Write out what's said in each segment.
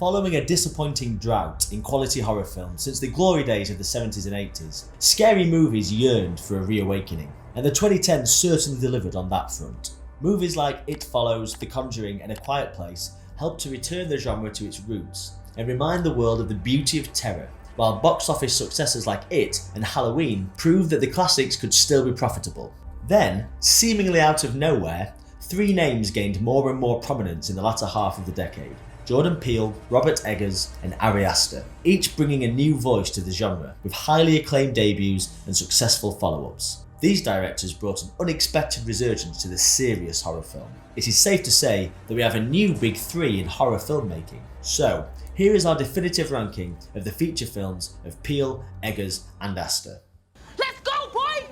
Following a disappointing drought in quality horror films since the glory days of the 70s and 80s, scary movies yearned for a reawakening, and the 2010s certainly delivered on that front. Movies like It Follows, The Conjuring and A Quiet Place helped to return the genre to its roots and remind the world of the beauty of terror, while box office successes like It and Halloween proved that the classics could still be profitable. Then, seemingly out of nowhere, three names gained more and more prominence in the latter half of the decade: Jordan Peele, Robert Eggers and Ari Aster, each bringing a new voice to the genre with highly acclaimed debuts and successful follow-ups. These directors brought an unexpected resurgence to the serious horror film. It is safe to say that we have a new big three in horror filmmaking. So, here is our definitive ranking of the feature films of Peele, Eggers and Aster. Let's go, boy!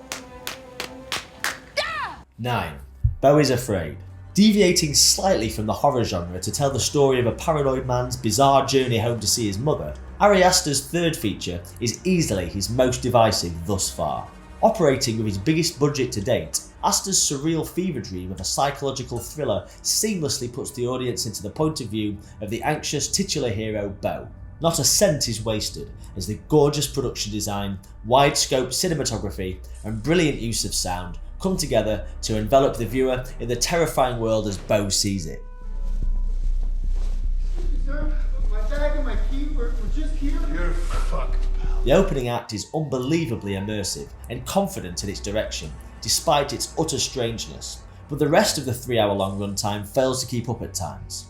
Yeah! 9. Beau is Afraid. Deviating slightly from the horror genre to tell the story of a paranoid man's bizarre journey home to see his mother, Ari Aster's third feature is easily his most divisive thus far. Operating with his biggest budget to date, Aster's surreal fever dream of a psychological thriller seamlessly puts the audience into the point of view of the anxious titular hero Beau. Not a cent is wasted, as the gorgeous production design, wide-scope cinematography and brilliant use of sound come together to envelop the viewer in the terrifying world as Beau sees it. Sir, my bag and my key were just here. You're fucked. The opening act is unbelievably immersive and confident in its direction, despite its utter strangeness, but the rest of the 3-hour-long runtime fails to keep up at times.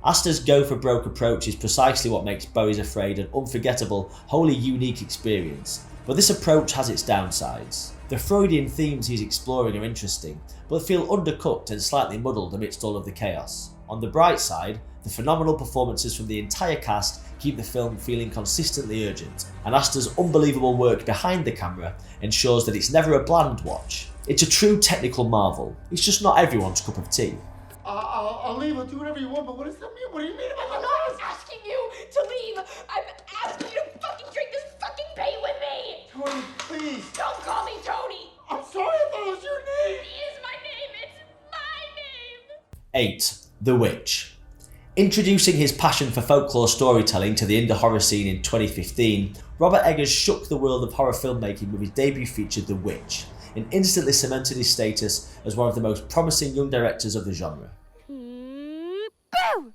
Aster's go-for-broke approach is precisely what makes Beau is Afraid an unforgettable, wholly unique experience, but this approach has its downsides. The Freudian themes he's exploring are interesting, but feel undercooked and slightly muddled amidst all of the chaos. On the bright side, the phenomenal performances from the entire cast keep the film feeling consistently urgent, and Aster's unbelievable work behind the camera ensures that it's never a bland watch. It's a true technical marvel. It's just not everyone's cup of tea. I'll leave. I'll do whatever you want, but what does that mean? What do you mean about I'm not asking you to leave. I'm asking you to fucking drink this fucking pain with me. Tony, please. Don't call me Tony. I'm sorry if that was your name. It is my name. It's my name. 8. The Witch. Introducing his passion for folklore storytelling to the indie horror scene in 2015, Robert Eggers shook the world of horror filmmaking with his debut feature The Witch, and instantly cemented his status as one of the most promising young directors of the genre. Boo!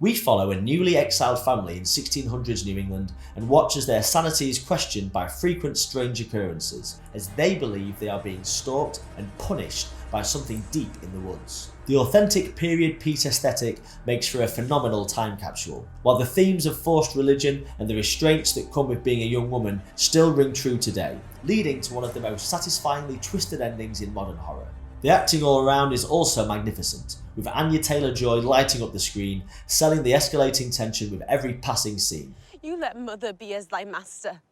We follow a newly exiled family in 1600s New England and watch as their sanity is questioned by frequent strange occurrences, as they believe they are being stalked and punished by something deep in the woods. The authentic period piece aesthetic makes for a phenomenal time capsule, while the themes of forced religion and the restraints that come with being a young woman still ring true today, leading to one of the most satisfyingly twisted endings in modern horror. The acting all around is also magnificent, with Anya Taylor-Joy lighting up the screen, selling the escalating tension with every passing scene. You let mother be as thy master.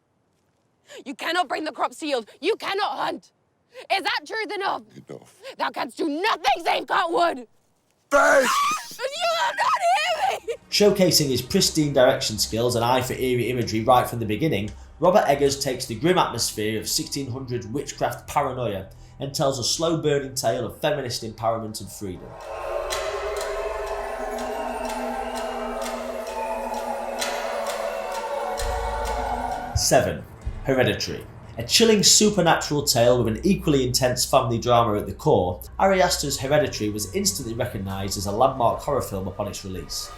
You cannot bring the crops to yield. You cannot hunt. Is that truth enough? Enough. Thou canst do nothing save cut wood. Thanks! And you will not hear me! Showcasing his pristine direction skills and eye for eerie imagery right from the beginning, Robert Eggers takes the grim atmosphere of 1600 witchcraft paranoia and tells a slow-burning tale of feminist empowerment and freedom. Seven. Hereditary. A chilling supernatural tale with an equally intense family drama at the core, Ari Aster's Hereditary was instantly recognised as a landmark horror film upon its release.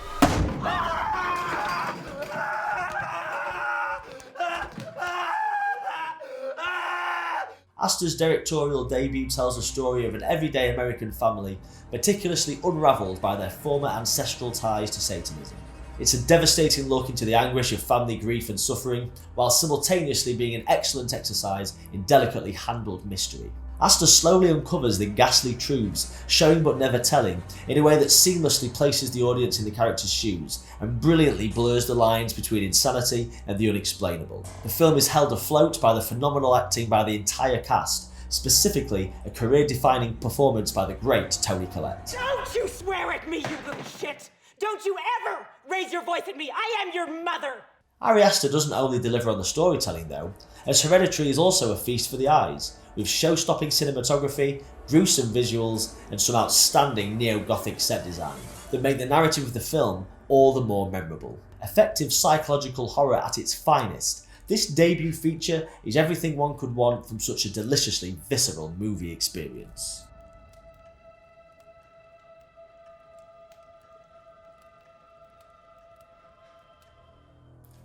Aster's directorial debut tells the story of an everyday American family meticulously unravelled by their former ancestral ties to Satanism. It's a devastating look into the anguish of family grief and suffering, while simultaneously being an excellent exercise in delicately handled mystery. Aster slowly uncovers the ghastly truths, showing but never telling, in a way that seamlessly places the audience in the character's shoes and brilliantly blurs the lines between insanity and the unexplainable. The film is held afloat by the phenomenal acting by the entire cast, specifically a career-defining performance by the great Toni Collette. Don't you swear at me, you little shit! Don't you ever raise your voice at me! I am your mother! Ari Aster doesn't only deliver on the storytelling though, as Hereditary is also a feast for the eyes, with show-stopping cinematography, gruesome visuals, and some outstanding neo-gothic set design that make the narrative of the film all the more memorable. Effective psychological horror at its finest, this debut feature is everything one could want from such a deliciously visceral movie experience.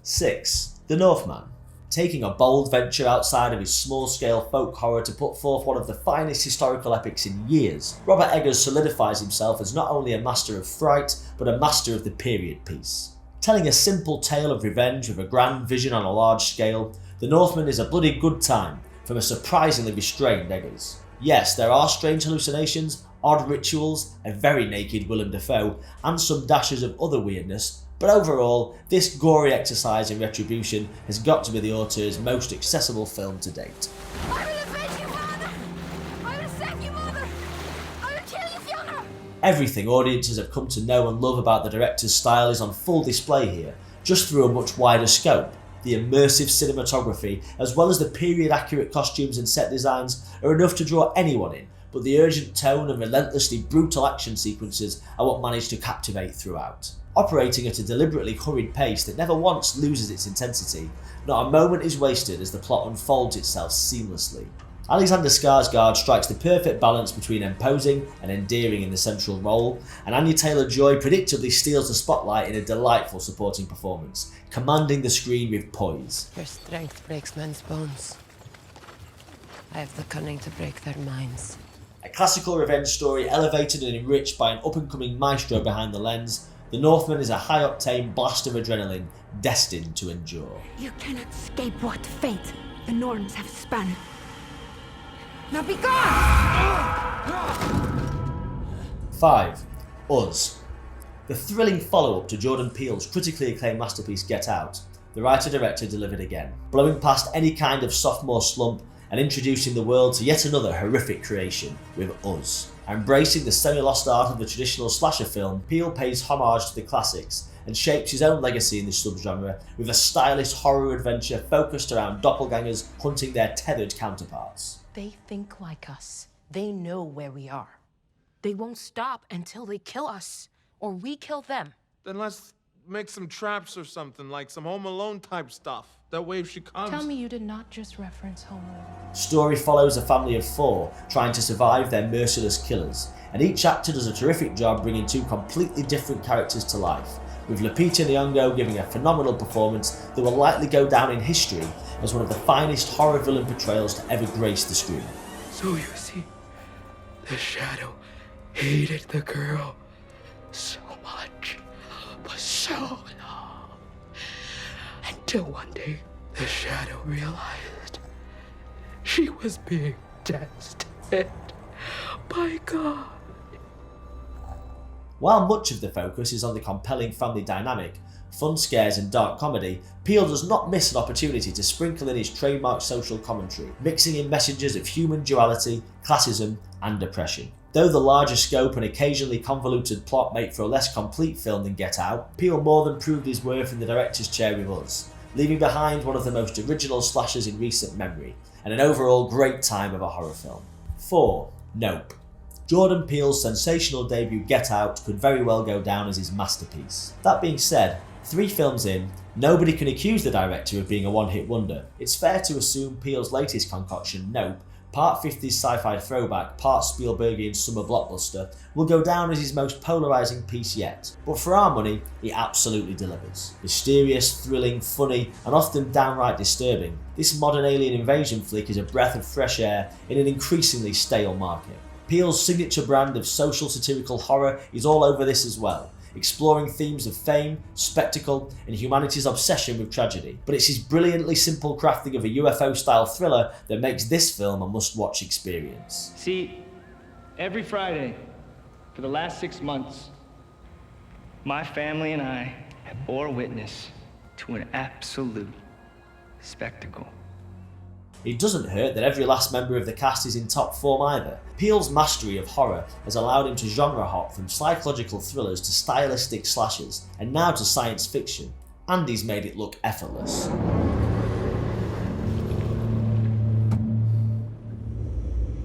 Six, The Northman. Taking a bold venture outside of his small-scale folk horror to put forth one of the finest historical epics in years, Robert Eggers solidifies himself as not only a master of fright, but a master of the period piece. Telling a simple tale of revenge with a grand vision on a large scale, The Northman is a bloody good time from a surprisingly restrained Eggers. Yes, there are strange hallucinations, odd rituals, a very naked Willem Dafoe, and some dashes of other weirdness, but overall, this gory exercise in retribution has got to be the auteur's most accessible film to date. I will avenge you, father! I will save you, mother! I will kill you, Fiona! Everything audiences have come to know and love about the director's style is on full display here, just through a much wider scope. The immersive cinematography, as well as the period-accurate costumes and set designs, are enough to draw anyone in, but the urgent tone and relentlessly brutal action sequences are what manage to captivate throughout. Operating at a deliberately hurried pace that never once loses its intensity, not a moment is wasted as the plot unfolds itself seamlessly. Alexander Skarsgård strikes the perfect balance between imposing and endearing in the central role, and Anya Taylor-Joy predictably steals the spotlight in a delightful supporting performance, commanding the screen with poise. Your strength breaks men's bones. I have the cunning to break their minds. A classical revenge story elevated and enriched by an up-and-coming maestro behind the lens, The Northman is a high-octane blast of adrenaline destined to endure. You cannot escape what fate the Norns have spun. Now be gone! 5. Us. The thrilling follow-up to Jordan Peele's critically acclaimed masterpiece Get Out, the writer-director delivered again, blowing past any kind of sophomore slump and introducing the world to yet another horrific creation with Us. Embracing the semi-lost art of the traditional slasher film, Peele pays homage to the classics and shapes his own legacy in this subgenre with a stylish horror adventure focused around doppelgangers hunting their tethered counterparts. They think like us. They know where we are. They won't stop until they kill us, or we kill them. Then let's make some traps or something, like some Home Alone type stuff. That way if she comes... Tell me you did not just reference Home Alone. Story follows a family of 4 trying to survive their merciless killers, and each actor does a terrific job bringing 2 completely different characters to life, with Lupita Nyong'o giving a phenomenal performance that will likely go down in history as one of the finest horror villain portrayals to ever grace the screen. So you see, the shadow hated the girl so much, for so long. Until one day, the shadow realized she was being tested by God. While much of the focus is on the compelling family dynamic, fun scares and dark comedy, Peele does not miss an opportunity to sprinkle in his trademark social commentary, mixing in messages of human duality, classism and oppression. Though the larger scope and occasionally convoluted plot make for a less complete film than Get Out, Peele more than proved his worth in the director's chair with Us, leaving behind one of the most original slashers in recent memory, and an overall great time of a horror film. 4. Nope. Jordan Peele's sensational debut Get Out could very well go down as his masterpiece. That being said, 3 films in, nobody can accuse the director of being a one-hit wonder. It's fair to assume Peele's latest concoction, Nope, part 50s sci-fi throwback, part Spielbergian summer blockbuster, will go down as his most polarising piece yet. But for our money, it absolutely delivers. Mysterious, thrilling, funny, and often downright disturbing, this modern alien invasion flick is a breath of fresh air in an increasingly stale market. Peele's signature brand of social satirical horror is all over this as well, exploring themes of fame, spectacle, and humanity's obsession with tragedy. But it's his brilliantly simple crafting of a UFO-style thriller that makes this film a must-watch experience. See, every Friday, for the last 6 months, my family and I have bore witness to an absolute spectacle. It doesn't hurt that every last member of the cast is in top form either. Peele's mastery of horror has allowed him to genre hop from psychological thrillers to stylistic slashers, and now to science fiction. and he's made it look effortless.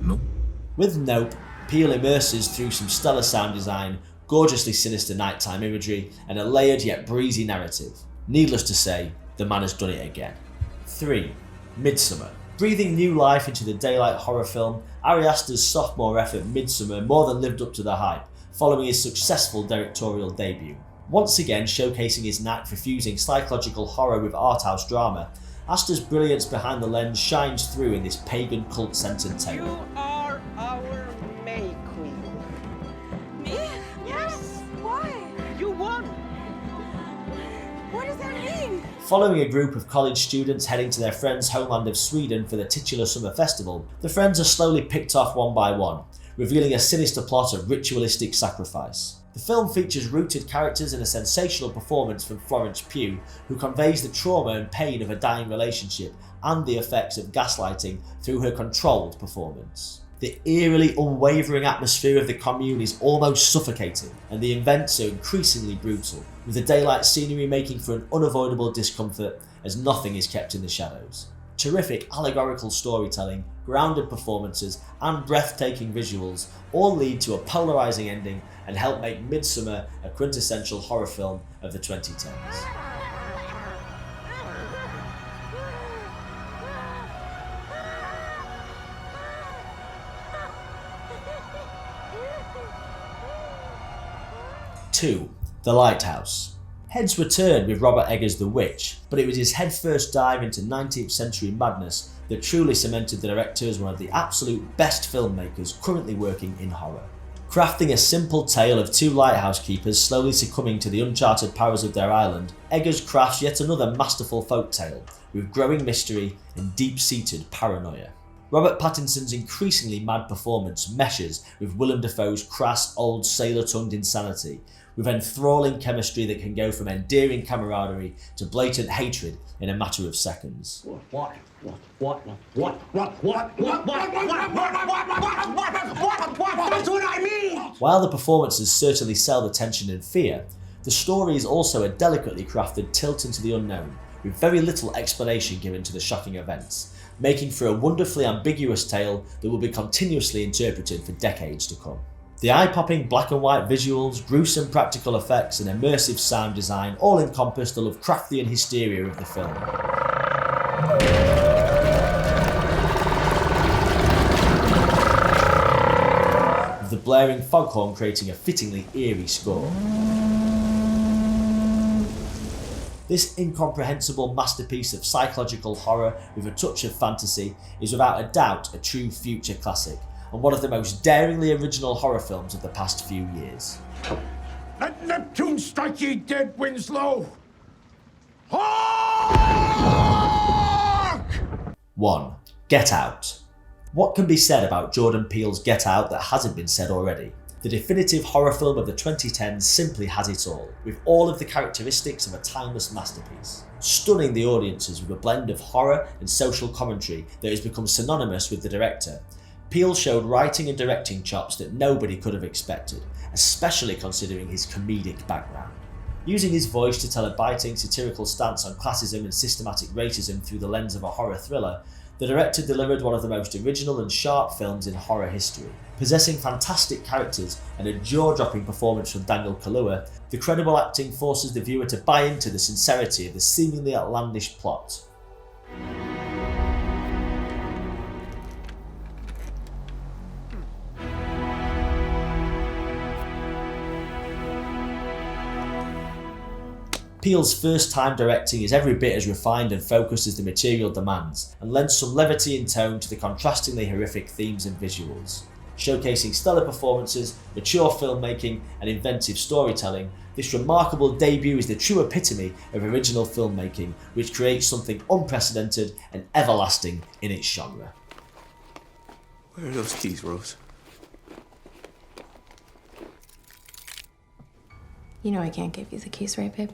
Nope. With Nope, Peele immerses through some stellar sound design, gorgeously sinister nighttime imagery, and a layered yet breezy narrative. Needless to say, the man has done it again. 3. Midsummer. Breathing new life into the daylight horror film, Ari Aster's sophomore effort Midsummer more than lived up to the hype, following his successful directorial debut. Once again showcasing his knack for fusing psychological horror with arthouse drama, Aster's brilliance behind the lens shines through in this pagan cult-centered tale. You are our May Queen. Me? Yes. Why? You won. What does that mean? Following a group of college students heading to their friend's homeland of Sweden for the titular summer festival, the friends are slowly picked off one by one, revealing a sinister plot of ritualistic sacrifice. The film features rooted characters and a sensational performance from Florence Pugh, who conveys the trauma and pain of a dying relationship and the effects of gaslighting through her controlled performance. The eerily unwavering atmosphere of the commune is almost suffocating, and the events are increasingly brutal, with the daylight scenery making for an unavoidable discomfort as nothing is kept in the shadows. Terrific allegorical storytelling, grounded performances, and breathtaking visuals all lead to a polarizing ending and help make Midsummer a quintessential horror film of the 2010s. Two, The Lighthouse. Heads were turned with Robert Eggers' The Witch, but it was his headfirst dive into 19th century madness that truly cemented the director as one of the absolute best filmmakers currently working in horror. Crafting a simple tale of two lighthouse keepers slowly succumbing to the uncharted powers of their island, Eggers crafts yet another masterful folktale with growing mystery and deep-seated paranoia. Robert Pattinson's increasingly mad performance meshes with Willem Dafoe's crass, old sailor-tongued insanity, with enthralling chemistry that can go from endearing camaraderie to blatant hatred in a matter of seconds. That's what I mean! While the performances certainly sell the tension and fear, the story is also a delicately crafted tilt into the unknown, with very little explanation given to the shocking events, making for a wonderfully ambiguous tale that will be continuously interpreted for decades to come. The eye-popping black and white visuals, gruesome practical effects, and immersive sound design all encompass the Lovecraftian hysteria of the film. With the blaring foghorn creating a fittingly eerie score. This incomprehensible masterpiece of psychological horror with a touch of fantasy is without a doubt a true future classic, and one of the most daringly original horror films of the past few years. Let Neptune strike ye dead, Winslow! Hark! 1. Get Out. What can be said about Jordan Peele's Get Out that hasn't been said already? The definitive horror film of the 2010s simply has it all, with all of the characteristics of a timeless masterpiece. Stunning the audiences with a blend of horror and social commentary that has become synonymous with the director, Peele showed writing and directing chops that nobody could have expected, especially considering his comedic background. Using his voice to tell a biting satirical stance on classism and systematic racism through the lens of a horror thriller, the director delivered one of the most original and sharp films in horror history. Possessing fantastic characters and a jaw-dropping performance from Daniel Kaluuya, the credible acting forces the viewer to buy into the sincerity of the seemingly outlandish plot. Peele's first time directing is every bit as refined and focused as the material demands, and lends some levity in tone to the contrastingly horrific themes and visuals. Showcasing stellar performances, mature filmmaking, and inventive storytelling, this remarkable debut is the true epitome of original filmmaking, which creates something unprecedented and everlasting in its genre. Where are those keys, Rose? You know I can't give you the keys, right, babe?